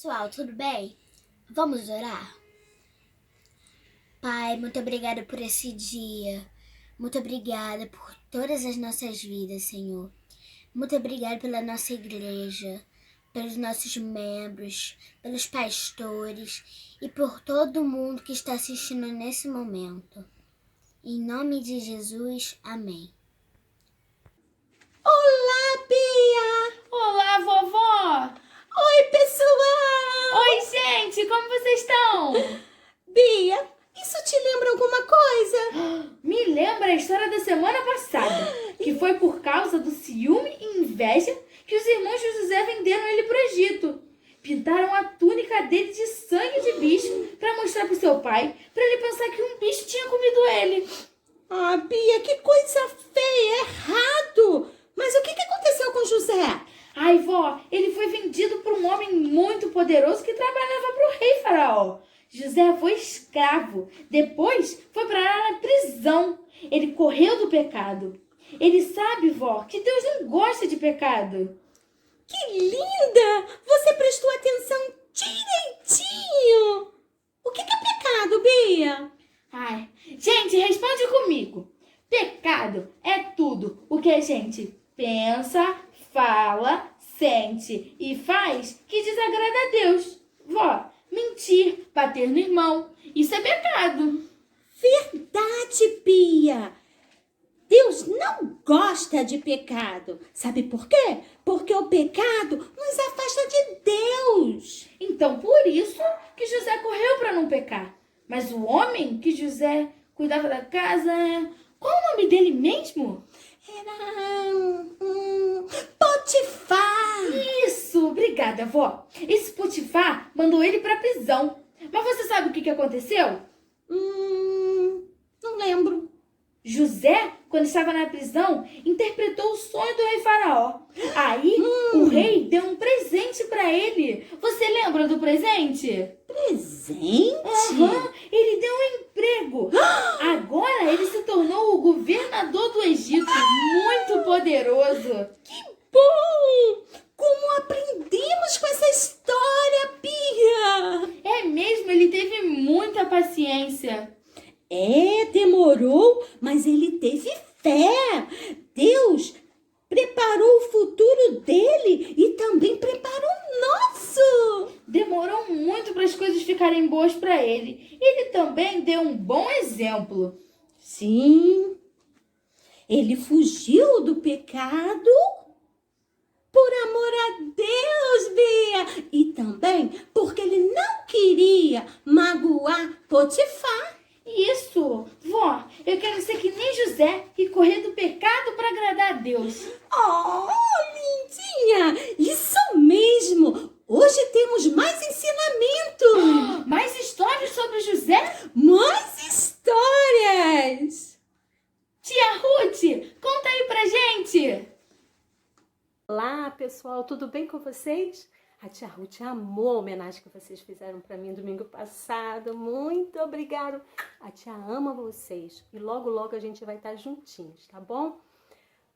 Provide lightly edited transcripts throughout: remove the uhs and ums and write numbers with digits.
Pessoal, tudo bem? Vamos orar? Pai, muito obrigada por esse dia. Muito obrigada por todas as nossas vidas, Senhor. Muito obrigada pela nossa igreja, pelos nossos membros, pelos pastores e por todo mundo que está assistindo nesse momento. Em nome de Jesus, amém. Olá, Bia! Olá, vovó! Oi, pessoal! Oi, gente, como vocês estão? Bia, isso te lembra alguma coisa? Me lembra a história da semana passada, que foi por causa do ciúme e inveja que os irmãos de José venderam ele para o Egito. Pintaram a túnica dele de sangue de bicho para mostrar para o seu pai, para ele pensar que um bicho tinha comido ele. Ah, Bia, que coisa feia, errado! Mas o que aconteceu com José? Ai, vó, ele foi vendido por um homem muito poderoso que trabalhava para o rei Faraó. José foi escravo. Depois foi parar na prisão. Ele correu do pecado. Ele sabe, vó, que Deus não gosta de pecado. Que linda! Você prestou atenção direitinho! O que é pecado, Bia? Ai, gente, responde comigo. Pecado é tudo o que a gente pensa, fala, sente e faz que desagrada a Deus. Vó, mentir, bater no irmão, isso é pecado. Verdade, Bia! Deus não gosta de pecado. Sabe por quê? Porque o pecado nos afasta de Deus. Então, por isso que José correu para não pecar. Mas o homem que José cuidava da casa, qual o nome dele mesmo? Era Potifar. Isso, obrigada, vó. Esse Potifar mandou ele para a prisão. Mas você sabe o que aconteceu? Não lembro. José, quando estava na prisão, interpretou o sonho do rei Faraó. Aí, o rei deu um presente para ele. Você lembra do presente? Presente? Ele deu um emprego. Agora ele se tornou o governador do Egito, muito poderoso. Que bom! Como aprendemos com essa história, Bia? É mesmo, ele teve muita paciência. Demorou, mas ele teve fé. Deus preparou o futuro dele e também preparou o nosso. Demorou muito para as coisas ficarem boas para ele. Ele também deu um bom exemplo. Sim, ele fugiu do pecado por amor a Deus, Bia. E também porque ele não queria magoar Potifar. Isso, vó, eu quero ser que nem José e correr do pecado para agradar a Deus. Oh, lindinha! Isso mesmo! Hoje temos mais ensinamentos! Mais histórias sobre José? Mais histórias! Tia Ruth, conta aí pra gente! Olá, pessoal, tudo bem com vocês? A tia Ruth amou a homenagem que vocês fizeram para mim domingo passado. Muito obrigada. A tia ama vocês e logo, logo a gente vai estar juntinhos, tá bom?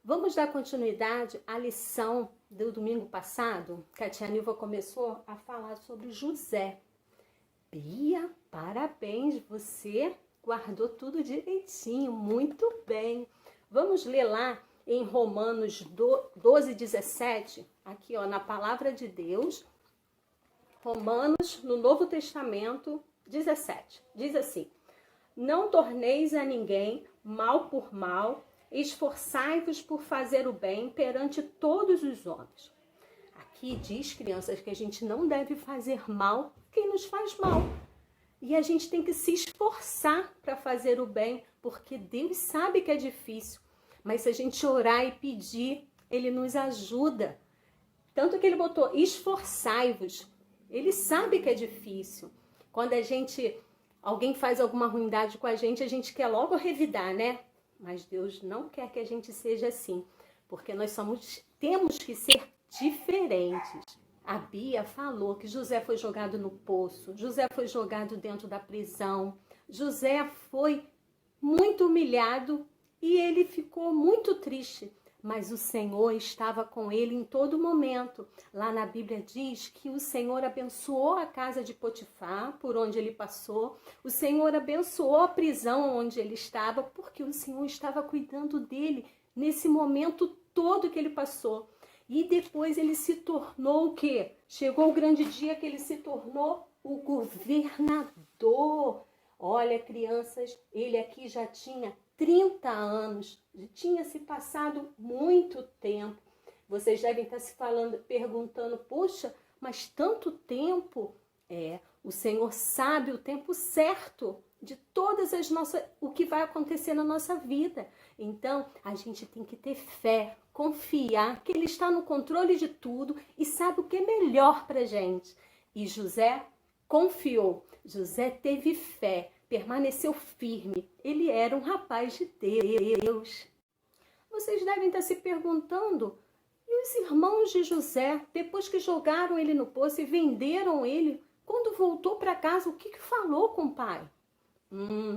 Vamos dar continuidade à lição do domingo passado, que a tia Nilva começou a falar sobre José. Bia, parabéns, você guardou tudo direitinho, muito bem. Vamos ler lá em Romanos 12, 17, aqui ó, na palavra de Deus, Romanos, no Novo Testamento, 17, diz assim: não torneis a ninguém mal por mal, esforçai-vos por fazer o bem perante todos os homens. Aqui diz, crianças, que a gente não deve fazer mal quem nos faz mal. E a gente tem que se esforçar para fazer o bem, porque Deus sabe que é difícil. Mas se a gente orar e pedir, Ele nos ajuda. Tanto que Ele botou, esforçai-vos. Ele sabe que é difícil. Quando alguém faz alguma ruindade com a gente quer logo revidar, né? Mas Deus não quer que a gente seja assim. Porque nós temos que ser diferentes. A Bia falou que José foi jogado no poço. José foi jogado dentro da prisão. José foi muito humilhado. E ele ficou muito triste, mas o Senhor estava com ele em todo momento. Lá na Bíblia diz que o Senhor abençoou a casa de Potifar, por onde ele passou. O Senhor abençoou a prisão onde ele estava, porque o Senhor estava cuidando dele nesse momento todo que ele passou. E depois ele se tornou o quê? Chegou o grande dia que ele se tornou o governador. Olha, crianças, ele aqui já tinha 30 anos, tinha se passado muito tempo. Vocês devem estar se perguntando, poxa, mas tanto tempo? O Senhor sabe o tempo certo de todas as o que vai acontecer na nossa vida. Então, a gente tem que ter fé, confiar que Ele está no controle de tudo e sabe o que é melhor para a gente. E José confiou, José teve fé, permaneceu firme. Ele era um rapaz de Deus. Vocês devem estar se perguntando, e os irmãos de José, depois que jogaram ele no poço e venderam ele, quando voltou para casa, o que falou com o pai?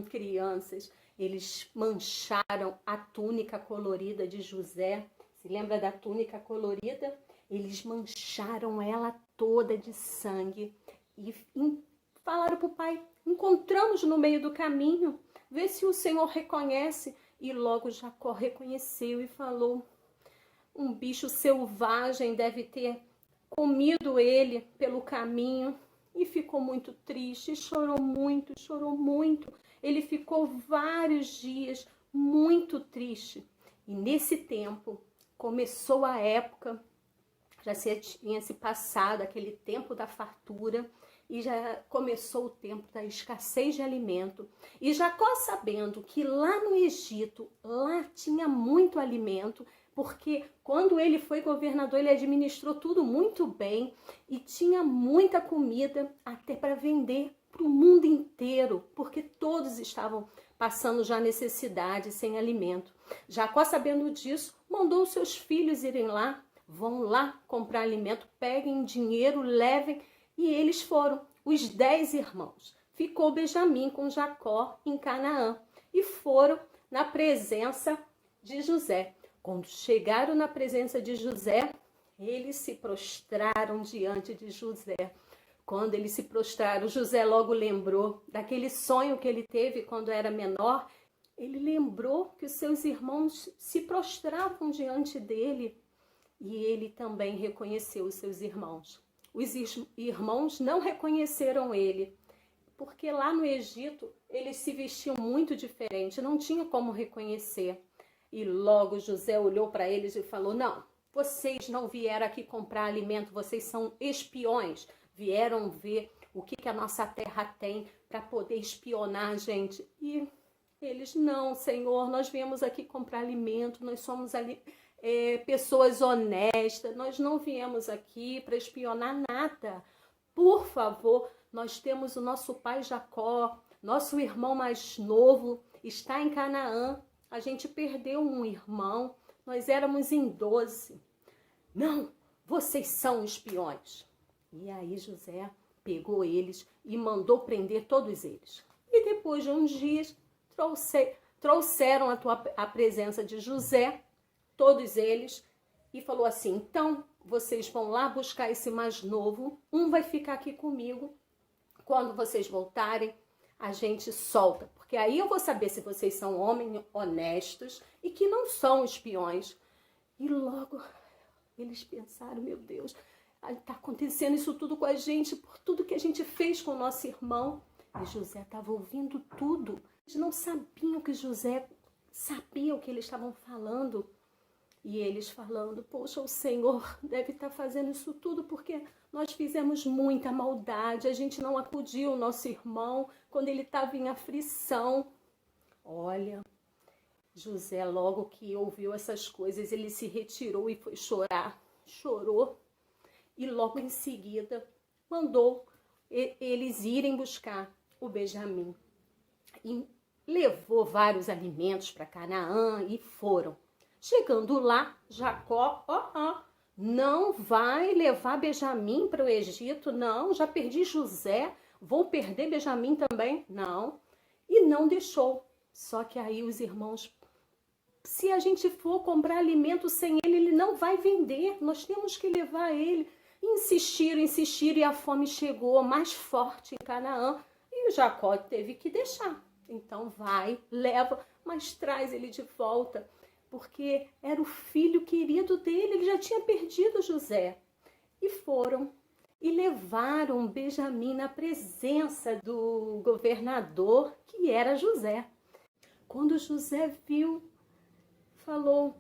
Crianças, eles mancharam a túnica colorida de José. Se lembra da túnica colorida? Eles mancharam ela toda de sangue e falaram para o pai, encontramos no meio do caminho, vê se o Senhor reconhece. E logo Jacó reconheceu e falou, um bicho selvagem deve ter comido ele pelo caminho. E ficou muito triste, chorou muito, chorou muito. Ele ficou vários dias muito triste. E nesse tempo começou a época, já tinha se passado aquele tempo da fartura, e já começou o tempo da escassez de alimento. E Jacó, sabendo que lá no Egito, lá tinha muito alimento, porque quando ele foi governador, ele administrou tudo muito bem e tinha muita comida até para vender para o mundo inteiro, porque todos estavam passando já necessidade, sem alimento. Jacó, sabendo disso, mandou os seus filhos irem lá, vão lá comprar alimento, peguem dinheiro, levem. E eles foram, os 10 irmãos. Ficou Benjamim com Jacó em Canaã e foram na presença de José. Quando chegaram na presença de José, eles se prostraram diante de José. Quando eles se prostraram, José logo lembrou daquele sonho que ele teve quando era menor. Ele lembrou que os seus irmãos se prostravam diante dele e ele também reconheceu os seus irmãos. Os irmãos não reconheceram ele, porque lá no Egito eles se vestiam muito diferente, não tinha como reconhecer. E logo José olhou para eles e falou, não, vocês não vieram aqui comprar alimento, vocês são espiões, vieram ver o que a nossa terra tem para poder espionar a gente. E eles, não, Senhor, nós viemos aqui comprar alimento, nós somos pessoas honestas, nós não viemos aqui para espionar nada. Por favor, nós temos o nosso pai Jacó, nosso irmão mais novo está em Canaã, a gente perdeu um irmão, nós éramos em 12. Não, vocês são espiões. E aí José pegou eles e mandou prender todos eles. E depois de uns dias trouxeram a presença de José, todos eles, e falou assim, então vocês vão lá buscar esse mais novo, um vai ficar aqui comigo, quando vocês voltarem, a gente solta, porque aí eu vou saber se vocês são homens honestos e que não são espiões. E logo eles pensaram, meu Deus, está acontecendo isso tudo com a gente, por tudo que a gente fez com o nosso irmão. E José estava ouvindo tudo, eles não sabiam que José sabia o que eles estavam falando. E eles falando, poxa, o Senhor deve estar fazendo isso tudo porque nós fizemos muita maldade, a gente não acudiu o nosso irmão quando ele estava em aflição. Olha, José, logo que ouviu essas coisas, ele se retirou e foi chorar. Chorou e logo em seguida mandou eles irem buscar o Benjamim. E levou vários alimentos para Canaã e foram. Chegando lá, Jacó, não vai levar Benjamim para o Egito, não, já perdi José, vou perder Benjamim também, não. E não deixou. Só que aí os irmãos se a gente for comprar alimento sem ele não vai vender. Nós temos que levar ele. Insistiram, insistiram, e a fome chegou mais forte em Canaã. E o Jacó teve que deixar. Então vai, leva, mas traz ele de volta. Porque era o filho querido dele, ele já tinha perdido José. E foram e levaram Benjamim na presença do governador, que era José. Quando José viu, falou,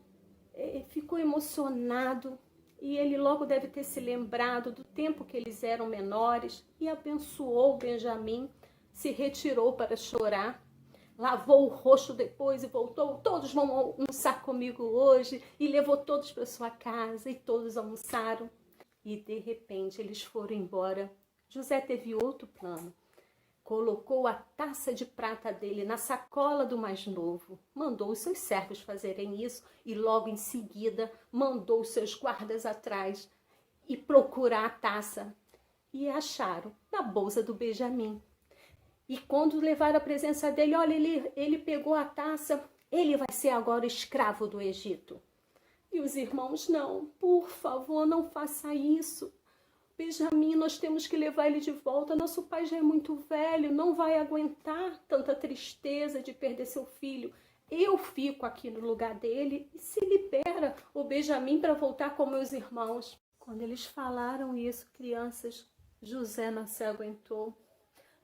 ficou emocionado, e ele logo deve ter se lembrado do tempo que eles eram menores, e abençoou Benjamim, se retirou para chorar, lavou o rosto depois e voltou, todos vão almoçar comigo hoje, e levou todos para sua casa, e todos almoçaram. E de repente eles foram embora. José teve outro plano. Colocou a taça de prata dele na sacola do mais novo. Mandou os seus servos fazerem isso e logo em seguida mandou os seus guardas atrás e procurar a taça. E acharam na bolsa do Benjamim. E quando levaram a presença dele, olha, ele pegou a taça, ele vai ser agora escravo do Egito. E os irmãos, não, por favor, não faça isso. Benjamim, nós temos que levar ele de volta. Nosso pai já é muito velho, não vai aguentar tanta tristeza de perder seu filho. Eu fico aqui no lugar dele e se libera o Benjamim para voltar com meus irmãos. Quando eles falaram isso, crianças, José não se aguentou.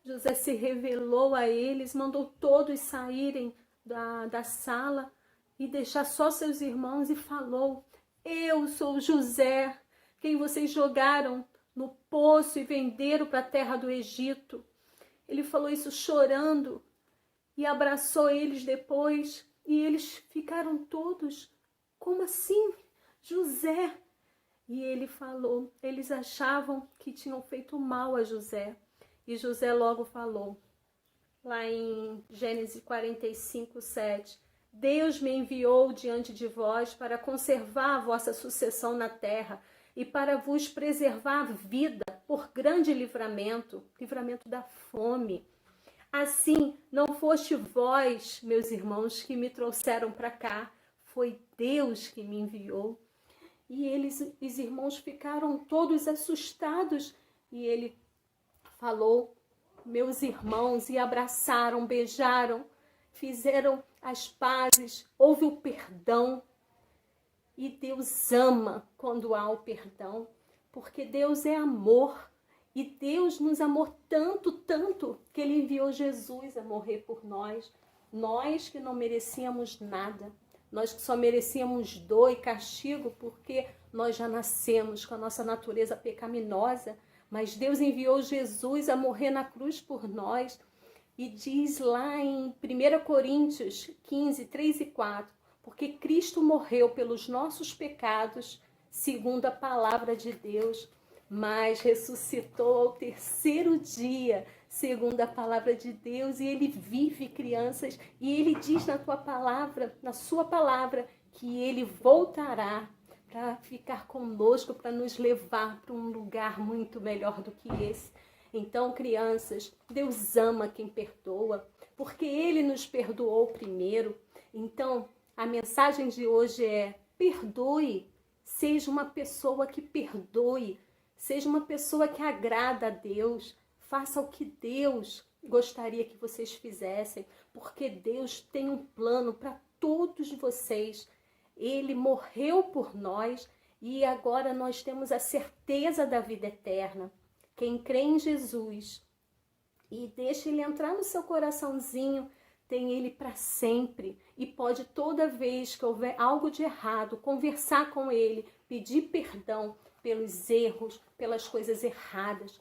José se revelou a eles, mandou todos saírem da sala e deixar só seus irmãos e falou, eu sou José, quem vocês jogaram no poço e venderam para a terra do Egito. Ele falou isso chorando e abraçou eles depois e eles ficaram todos, como assim? José? E ele falou, eles achavam que tinham feito mal a José. E José logo falou, lá em Gênesis 45, 7, Deus me enviou diante de vós para conservar a vossa sucessão na terra e para vos preservar a vida por grande livramento, livramento da fome. Assim, não foste vós, meus irmãos, que me trouxeram para cá, foi Deus que me enviou. E os irmãos ficaram todos assustados e ele falou, meus irmãos, e abraçaram, beijaram, fizeram as pazes, houve o perdão. E Deus ama quando há o perdão, porque Deus é amor. E Deus nos amou tanto, tanto, que Ele enviou Jesus a morrer por nós. Nós que não merecíamos nada, nós que só merecíamos dor e castigo, porque nós já nascemos com a nossa natureza pecaminosa. Mas Deus enviou Jesus a morrer na cruz por nós. E diz lá em 1 Coríntios 15, 3 e 4, porque Cristo morreu pelos nossos pecados, segundo a palavra de Deus, mas ressuscitou ao terceiro dia, segundo a palavra de Deus, e Ele vive, crianças, e Ele diz na tua palavra, na sua palavra, que Ele voltará para ficar conosco, para nos levar para um lugar muito melhor do que esse. Então, crianças, Deus ama quem perdoa, porque Ele nos perdoou primeiro. Então, a mensagem de hoje é, perdoe, seja uma pessoa que perdoe, seja uma pessoa que agrada a Deus, faça o que Deus gostaria que vocês fizessem, porque Deus tem um plano para todos vocês. Ele morreu por nós e agora nós temos a certeza da vida eterna. Quem crê em Jesus e deixa Ele entrar no seu coraçãozinho, tem Ele para sempre. E pode toda vez que houver algo de errado, conversar com Ele, pedir perdão pelos erros, pelas coisas erradas.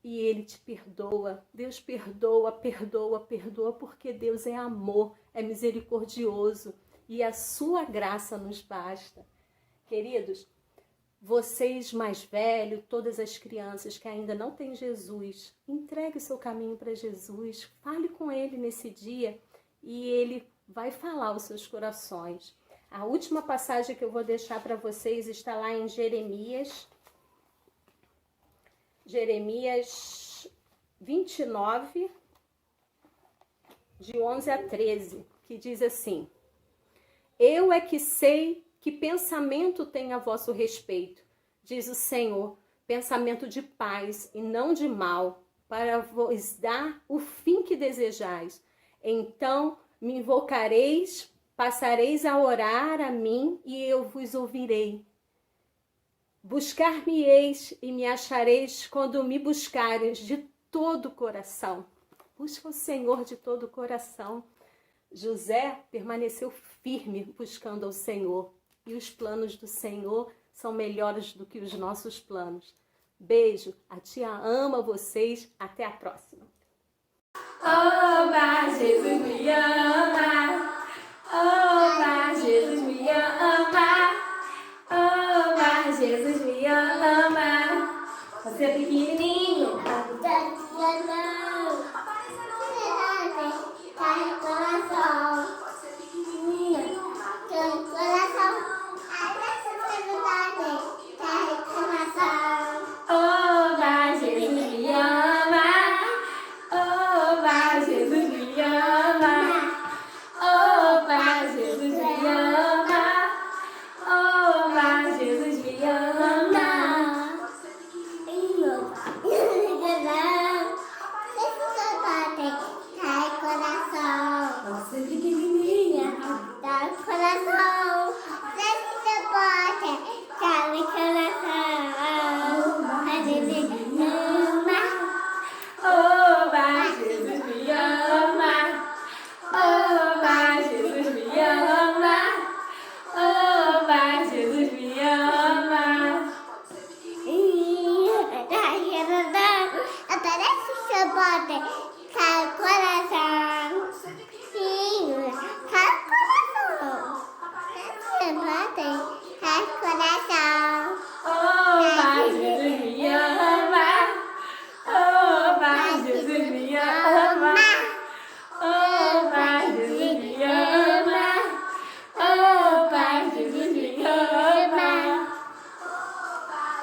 E Ele te perdoa. Deus perdoa, perdoa, perdoa, porque Deus é amor, é misericordioso. E a sua graça nos basta. Queridos, vocês mais velhos, todas as crianças que ainda não têm Jesus, entregue o seu caminho para Jesus, fale com Ele nesse dia e Ele vai falar aos seus corações. A última passagem que eu vou deixar para vocês está lá em Jeremias 29, de 11 a 13, que diz assim, Eu é que sei que pensamento tem a vosso respeito, diz o Senhor, pensamento de paz e não de mal, para vos dar o fim que desejais. Então me invocareis, passareis a orar a mim e eu vos ouvirei. Buscar-me-eis e me achareis quando me buscareis de todo o coração. Busca o Senhor de todo o coração. José permaneceu firme buscando ao Senhor. E os planos do Senhor são melhores do que os nossos planos. Beijo, a tia ama vocês. Até a próxima. Oba, Jesus me ama. Oba, Jesus me ama. Oba, Jesus me ama. Você é pequenininho. Oba, Jesus me ama. Oba, Jesus me ama. Oba, Jesus me ama. Oba, Jesus me ama. Você é pequenininha. Oba, Jesus me ama. Oba, Jesus me ama. Oba, Jesus me ama. Aparece o seu bote, cai o coração. Sim, cai o coração. Seu bote, cai o coração. Oba, Jesus me ama. Oba, Jesus me ama. Oba, Jesus me ama. Oba, Jesus me ama.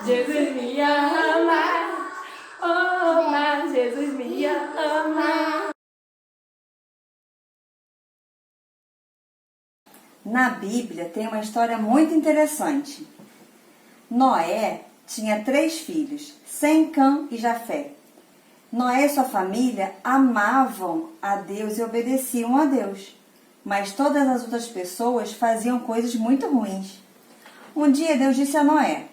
Jesus me ama. Oba, Jesus me ama. Na Bíblia tem uma história muito interessante. Noé tinha 3 filhos, Sem, Cã e Jafé. Noé e sua família amavam a Deus e obedeciam a Deus, mas todas as outras pessoas faziam coisas muito ruins. Um dia Deus disse a Noé: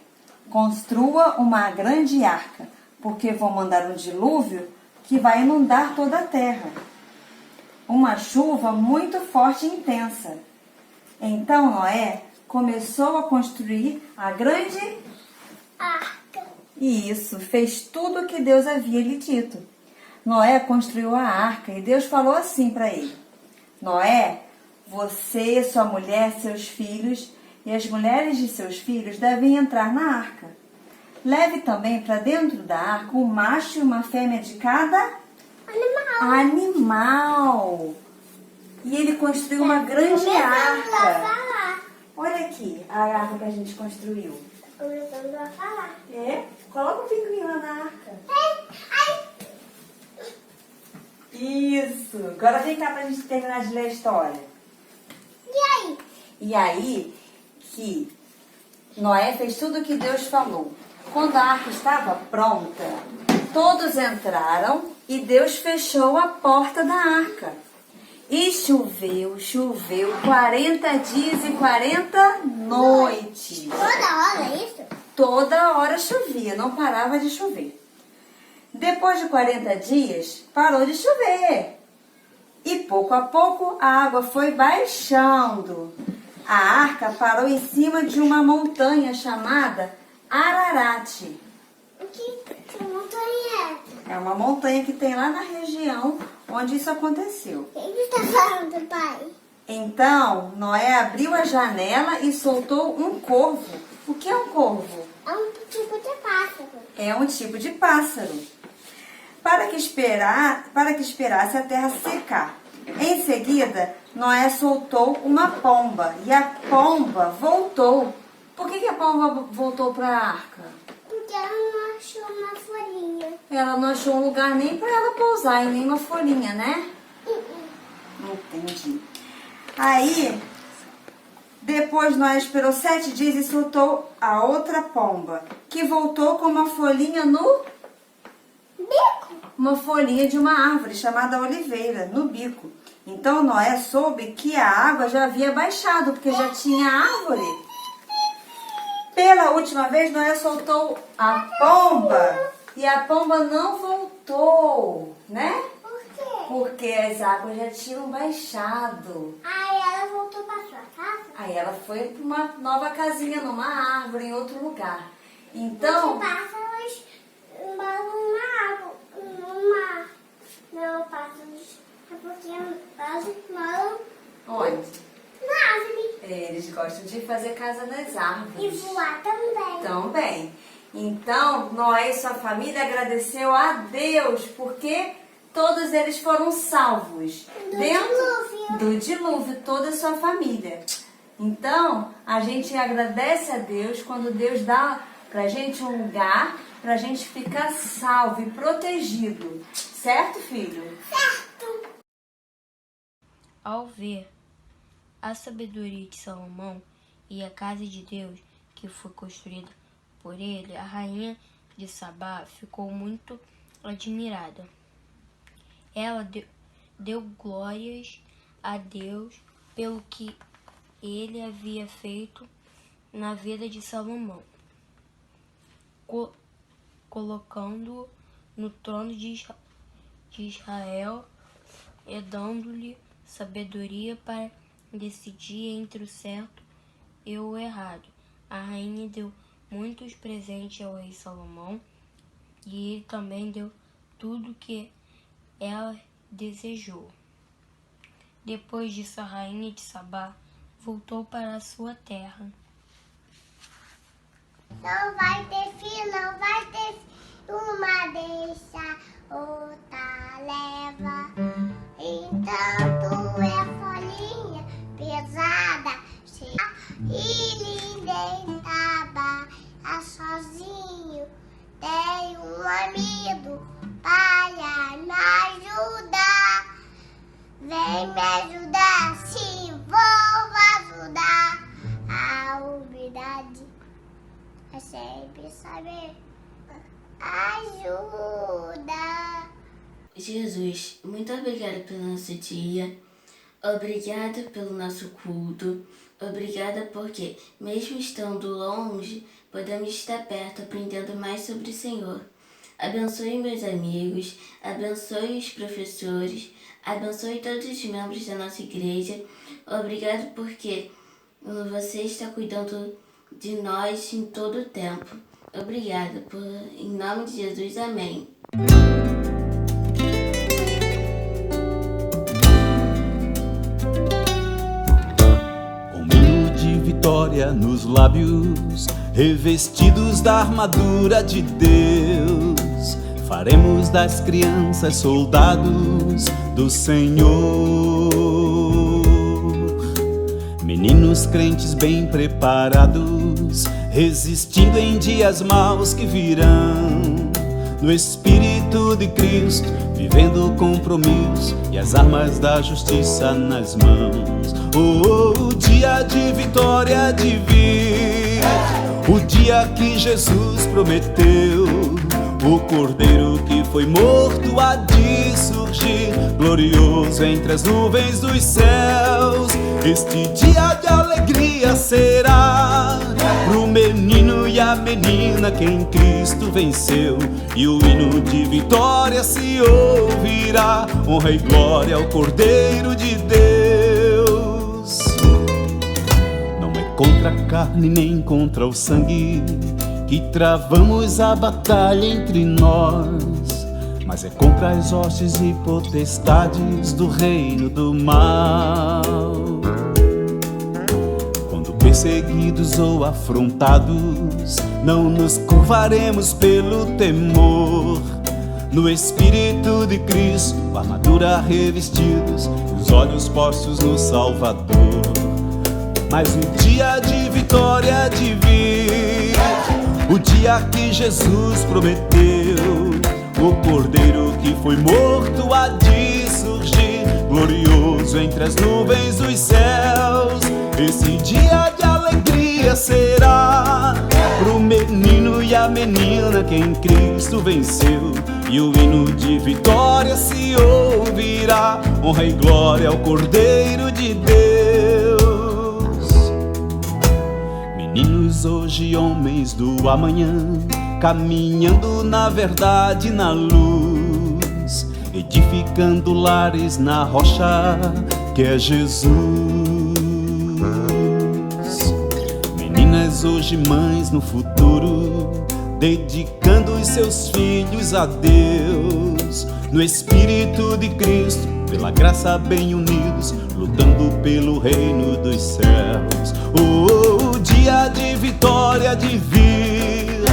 construa uma grande arca, porque vou mandar um dilúvio que vai inundar toda a terra. Uma chuva muito forte e intensa. Então Noé começou a construir a grande Arca. E isso, fez tudo o que Deus havia lhe dito. Noé construiu a arca e Deus falou assim para ele: Noé, você, sua mulher, seus filhos e as mulheres de seus filhos devem entrar na arca. Leve também para dentro da arca um macho e uma fêmea de cada animal. E ele construiu uma grande arca. Olha aqui a arca que a gente construiu. Começando a falar. É? Coloca o pinguim lá na arca. Isso. Agora vem cá pra gente terminar de ler a história. E aí que Noé fez tudo o que Deus falou. Quando a arca estava pronta, todos entraram e Deus fechou a porta da arca. E choveu 40 dias e 40 noites. Toda hora é isso? Toda hora chovia, não parava de chover. Depois de 40 dias, parou de chover. E pouco a pouco a água foi baixando. A arca parou em cima de uma montanha chamada Ararat. O que montanha é? É uma montanha que tem lá na região onde isso aconteceu. O que está falando, pai? Então, Noé abriu a janela e soltou um corvo. O que é um corvo? É um tipo de pássaro. É um tipo de pássaro. Para que esperasse a terra secar. Em seguida, Noé soltou uma pomba e a pomba voltou. Por que a pomba voltou para a arca? Porque ela não achou uma folhinha. Ela não achou um lugar nem para ela pousar e nem uma folhinha, né? Entendi. Aí, Depois Noé esperou 7 dias e soltou a outra pomba, que voltou com uma folhinha no bico. Uma folhinha de uma árvore chamada oliveira, no bico. Então Noé soube que a água já havia baixado, porque já tinha árvore. Pela última vez, Noé soltou a pomba e a pomba não voltou, né? Por quê? Porque as águas já tinham baixado. Aí ela voltou pra sua casa? Aí ela foi para uma nova casinha, numa árvore, em outro lugar. Então, Pássaros moram na água, no mar. Não, pássaros. É porque pássaros moram onde? na árvore. Eles gostam de fazer casa nas E árvores. voar também. Também. Então, Noé e sua família agradeceu a Deus, porque todos eles foram salvos. Do dilúvio. Do dilúvio, toda a sua família. Então, a gente agradece a Deus quando Deus dá pra gente um lugar pra gente ficar salvo e protegido. Certo, filho? Certo. Ao ver a sabedoria de Salomão e a casa de Deus que foi construída por ele, a rainha de Sabá ficou muito admirada. Ela deu glórias a Deus pelo que ele havia feito na vida de Salomão, colocando-o no trono de Israel e dando-lhe sabedoria para decidir entre o certo e o errado. A rainha deu muitos presentes ao rei Salomão e ele também deu tudo que ela desejou. Depois disso, a rainha de Sabá voltou para a sua terra. Não vai ter filho, não vai ter filho. Uma deixa, outra leva. Então tu é folhinha pesada, cheia e linda. Sozinho tem um amigo para me ajudar. Vem me ajudar, sim, vou ajudar. A humildade é sempre saber ajuda. Jesus, muito obrigada pelo nosso dia, obrigada pelo nosso culto, obrigada porque, mesmo estando longe, podemos estar perto aprendendo mais sobre o Senhor. Abençoe meus amigos, abençoe os professores, abençoe todos os membros da nossa igreja. Obrigado porque você está cuidando de nós em todo o tempo. Obrigada, em nome de Jesus, amém. Vitória nos lábios, revestidos da armadura de Deus, faremos das crianças soldados do Senhor. Meninos crentes bem preparados, resistindo em dias maus que virão, no Espírito de Cristo, vivendo o compromisso e as armas da justiça nas mãos. O dia de vitória de vir, o dia que Jesus prometeu, o Cordeiro que foi morto há de surgir, glorioso entre as nuvens dos céus. Este dia de alegria será pro menino e a menina que em Cristo venceu, e o hino de vitória se ouvirá, honra e glória ao Cordeiro de Deus. Não é contra a carne nem contra o sangue que travamos a batalha entre nós, mas é contra as hostes e potestades do reino do mal. Quando perseguidos ou afrontados, não nos curvaremos pelo temor. No Espírito de Cristo, com a armadura revestidos e os olhos postos no Salvador. Mas o dia de vitória de vir, o dia que Jesus prometeu, o Cordeiro que foi morto há de surgir, glorioso entre as nuvens dos céus. Esse dia de alegria será pro menino e a menina que em Cristo venceu, e o hino de vitória se ouvirá. Honra e glória ao Cordeiro de Deus. Meninos hoje, homens do amanhã, caminhando na verdade e na luz, edificando lares na rocha que é Jesus. Meninas hoje, mães no futuro, dedicando os seus filhos a Deus, no Espírito de Cristo, pela graça bem unidos, lutando pelo reino dos céus. O dia de vitória de vir,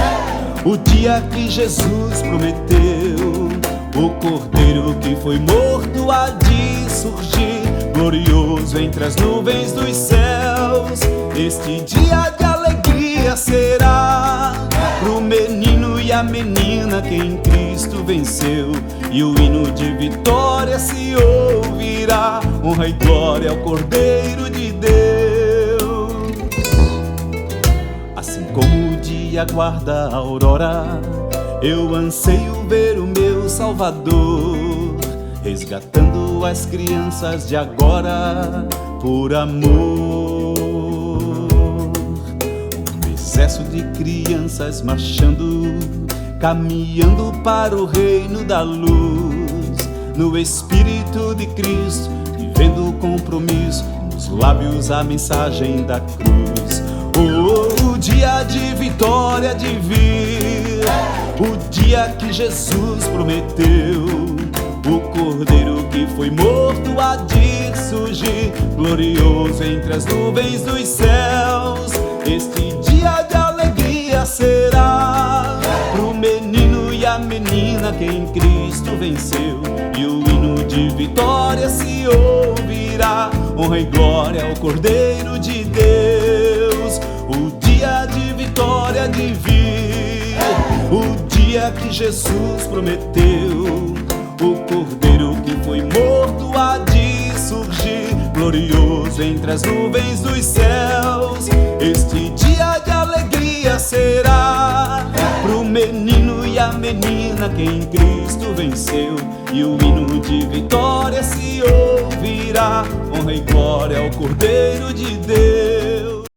o dia que Jesus prometeu, o Cordeiro que foi morto há de surgir, glorioso entre as nuvens dos céus. Este dia de alegria será pro menino e a menina que em Cristo venceu, e o hino de vitória se ouvirá. Honra e glória ao Cordeiro de Deus. Assim como o dia guarda a aurora, eu anseio ver o meu Salvador, resgatando as crianças de agora por amor. Um exército de crianças marchando, caminhando para o reino da luz, no Espírito de Cristo, vivendo o compromisso, nos lábios a mensagem da cruz. O dia de vitória de vir, o dia que Jesus prometeu, o Cordeiro que foi morto há de surgir, glorioso entre as nuvens dos céus. Este dia de alegria será pro menino e a menina que em Cristo venceu, e o hino de vitória se ouvirá. Honra e glória ao Cordeiro de Deus. O dia de vitória de vir, o dia que Jesus prometeu, o Cordeiro que foi morto há de surgir, glorioso entre as nuvens dos céus. Este dia de alegria será pro menino e a menina que em Cristo venceu, e o hino de vitória se ouvirá. Honra e glória ao Cordeiro de Deus.